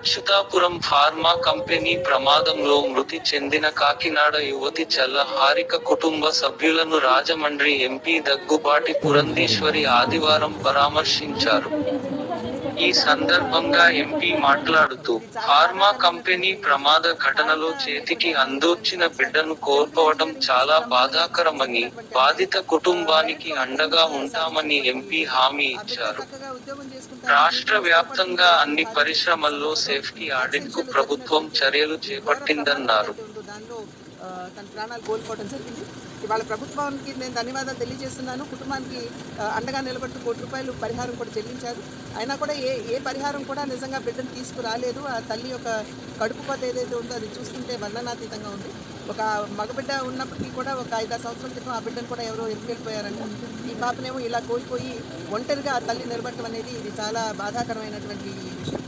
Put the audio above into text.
Atchutapuram pharma company ప్రమాదంలో మృతి చెందిన కాకినాడ యువతి చల్ల హారిక కుటుంబ సభ్యులను రాజమండ్రి ఎంపీ దగ్గుబాటి పురంధేశ్వరి ఆదివారం పరామర్శించారు. ఈ సందర్భంగా ఎంపీ మాట్లాడుతూ, ఫార్మా కంపెనీ ప్రమాద ఘటనలో చేతికి అందొచ్చిన బిడ్డను కోల్పోవడం చాలా బాధాకరమని, బాధిత కుటుంబానికి అండగా ఉంటామని ఎంపీ హామీ ఇచ్చారు. రాష్ట్ర వ్యాప్తంగా అన్ని పరిశ్రమల్లో సేఫ్టీ ఆడిట్కు ప్రభుత్వం చర్యలు చేపట్టిందన్నారు. తన ప్రాణాలు కోల్పోవడం జరిగింది. ఇవాళ ప్రభుత్వానికి నేను ధన్యవాదాలు తెలియజేస్తున్నాను. కుటుంబానికి అండగా నిలబడుతూ ₹1 పరిహారం కూడా చెల్లించారు. అయినా కూడా ఏ పరిహారం కూడా నిజంగా బిడ్డను తీసుకురాలేదు. ఆ తల్లి యొక్క కడుపు కోత ఏదైతే ఉందో అది చూస్తుంటే వర్ణనాతీతంగా ఉంది. ఒక మగబిడ్డ ఉన్నప్పటికీ కూడా ఒక 5-6 సంవత్సరాల క్రితం ఆ బిడ్డను కూడా ఎవరో ఎత్తుకెళ్ళిపోయారంట. ఈ పాపనేమో ఇలా కోల్పోయి ఒంటరిగా ఆ తల్లి నిలబడటం అనేది ఇది చాలా బాధాకరమైనటువంటి విషయం.